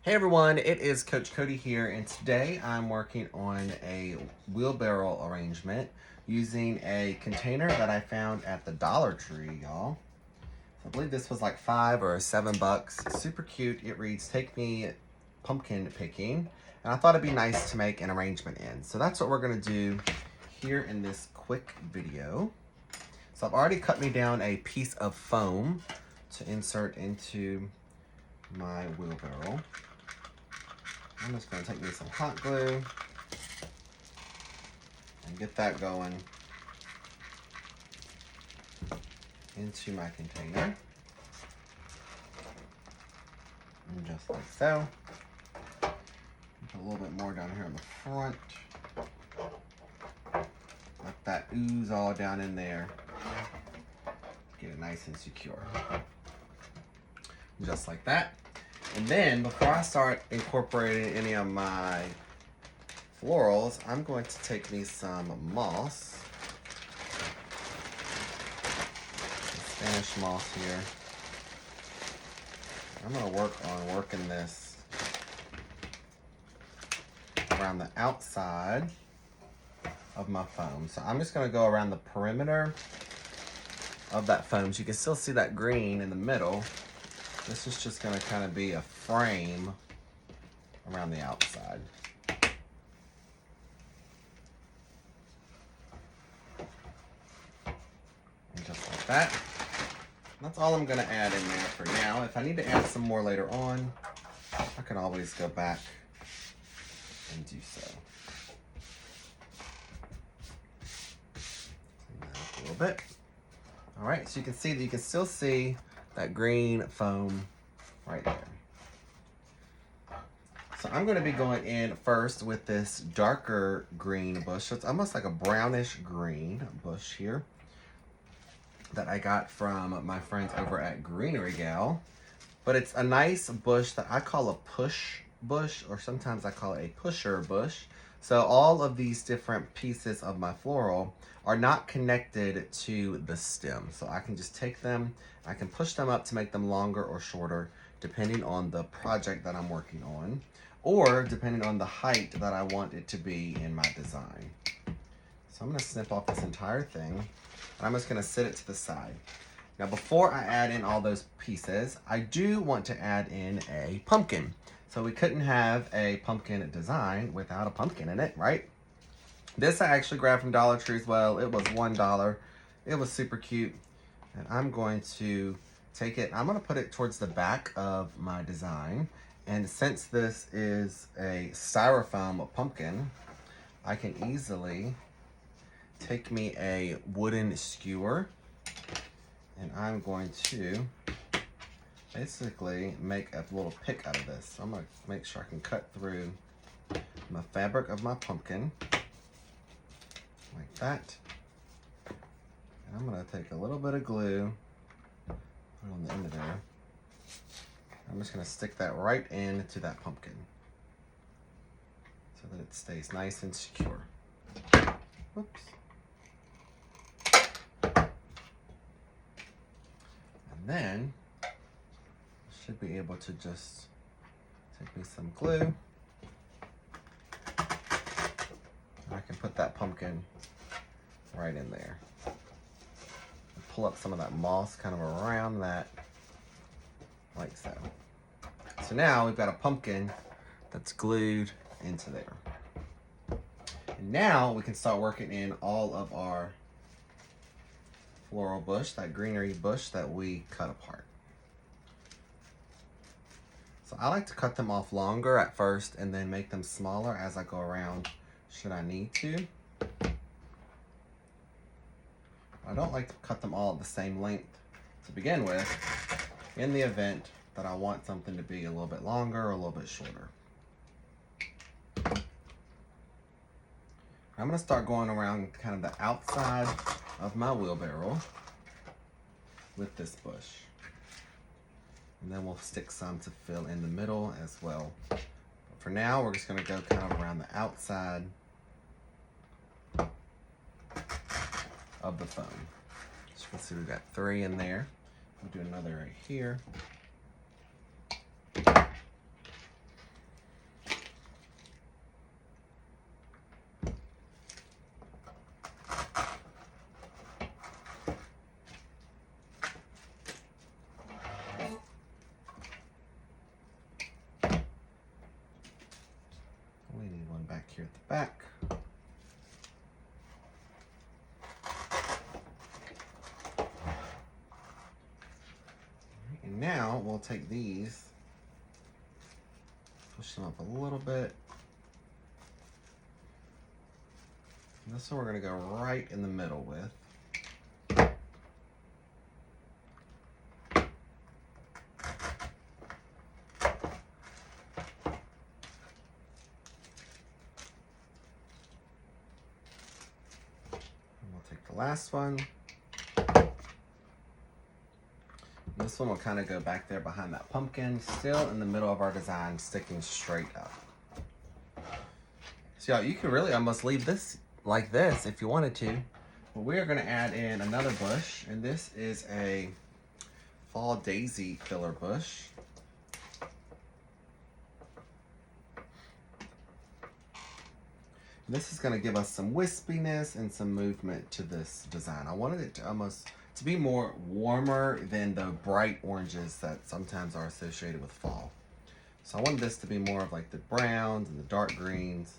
Hey everyone, it is Coach Cody here, and today I'm working on a wheelbarrow arrangement using a container that I found at the Dollar Tree, y'all. I believe this was like $5 or $7. Super cute. It reads, "Take me pumpkin picking," and I thought it'd be nice to make an arrangement in. So that's what we're gonna do here in this quick video. So I've already cut me down a piece of foam to insert into my wheelbarrow. I'm just going to take me some hot glue and get that going into my container. And just like so. Put a little bit more down here in the front. Let that ooze all down in there. Get it nice and secure. Just like that. And then before I start incorporating any of my florals, I'm going to take me some moss. Spanish moss here. I'm going to work on working this around the outside of my foam. So I'm just going to go around the perimeter of that foam. So you can still see that green in the middle. This is just going to kind of be a frame around the outside. And just like that. That's all I'm going to add in there for now. If I need to add some more later on, I can always go back and do so. Clean that up a little bit. All right, so you can see that you can still see that green foam right there. So I'm going to be going in first with this darker green bush. So it's almost like a brownish green bush here that I got from my friends over at Greenery Gal. But it's a nice bush that I call a push bush, or sometimes I call it a pusher bush. So all of these different pieces of my floral are not connected to the stem. So I can just take them, I can push them up to make them longer or shorter, depending on the project that I'm working on, or depending on the height that I want it to be in my design. So I'm gonna snip off this entire thing, and I'm just gonna sit it to the side. Now before I add in all those pieces, I do want to add in a pumpkin. So we couldn't have a pumpkin design without a pumpkin in it, right? This I actually grabbed from Dollar Tree as well. It was $1. It was super cute. And I'm going to take it, I'm gonna put it towards the back of my design. And since this is a styrofoam pumpkin, I can easily take me a wooden skewer, and I'm going to basically make a little pick out of this. So I'm gonna make sure I can cut through my fabric of my pumpkin like that. And I'm gonna take a little bit of glue, put it on the end of there. I'm just gonna stick that right into that pumpkin so that it stays nice and secure. Whoops. And then I should be able to just take me some glue. I can put that pumpkin right in there. Pull up some of that moss kind of around that, like so. So now we've got a pumpkin that's glued into there. And now we can start working in all of our floral bush, that greenery bush that we cut apart. So I like to cut them off longer at first and then make them smaller as I go around should I need to. I don't like to cut them all at the same length to begin with, in the event that I want something to be a little bit longer or a little bit shorter. I'm gonna start going around kind of the outside of my wheelbarrow with this bush. And then we'll stick some to fill in the middle as well. But for now, we're just gonna go kind of around the outside of the foam. As you can see, we've got 3 in there. We'll do another right here. back. And now we'll take these, push them up a little bit. And this one we're going to go right in the middle with. Last one. This one will kind of go back there behind that pumpkin, still in the middle of our design, sticking straight up. So y'all, you could really almost leave this like this if you wanted to. But we are going to add in another bush, and this is a fall daisy filler bush. This is going to give us some wispiness and some movement to this design. I wanted it to almost to be more warmer than the bright oranges that sometimes are associated with fall. So I wanted this to be more of like the browns and the dark greens.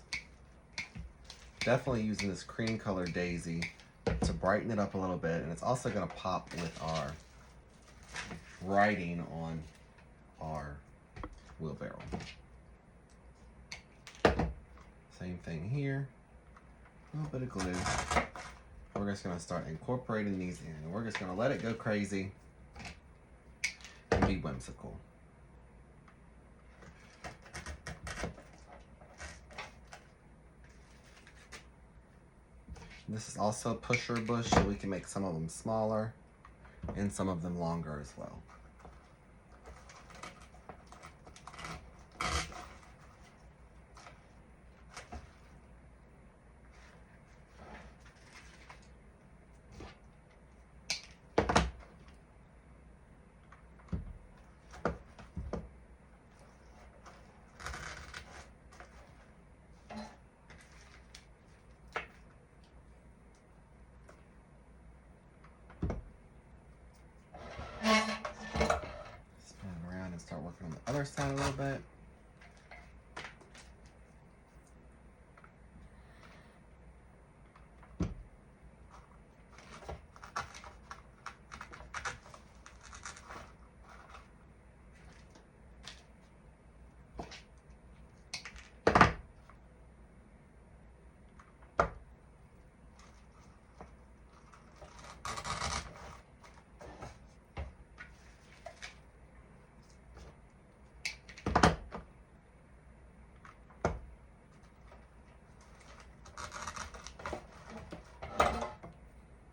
Definitely using this cream colored daisy to brighten it up a little bit. And it's also going to pop with our writing on our wheelbarrow. Same thing here, a little bit of glue. We're just gonna start incorporating these in. And we're just gonna let it go crazy and be whimsical. This is also a pusher bush, so we can make some of them smaller and some of them longer as well. Start working on the other side a little bit.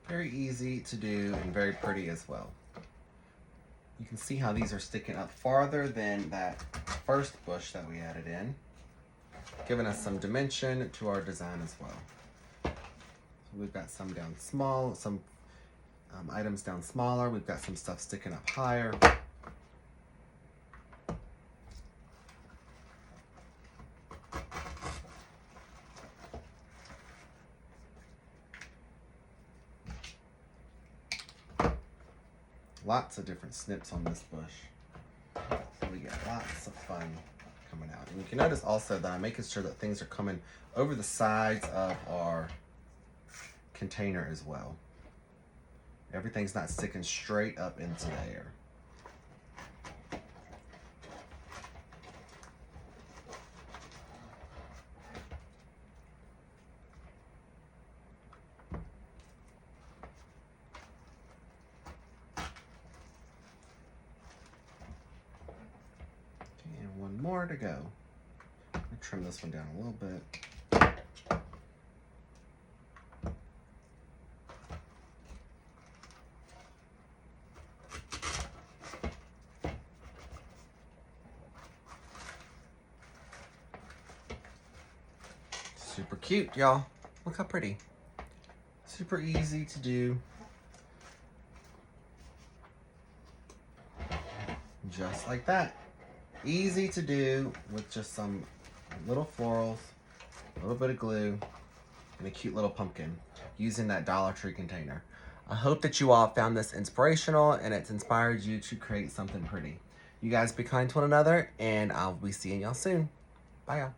Very easy to do and very pretty as well. You can see how these are sticking up farther than that first bush that we added in, giving us some dimension to our design as well. So we've got some down small, some items down smaller. We've got some stuff sticking up higher. Lots of different snips on this bush. So we get lots of fun coming out. And you can notice also that I'm making sure that things are coming over the sides of our container as well. Everything's not sticking straight up into the air. One more to go. I'm gonna trim this one down a little bit. Super cute, y'all. Look how pretty. Super easy to do. Just like that. Easy to do with just some little florals, a little bit of glue, and a cute little pumpkin using that Dollar Tree container. I hope that you all found this inspirational and it's inspired you to create something pretty. You guys be kind to one another, and I'll be seeing y'all soon. Bye, y'all.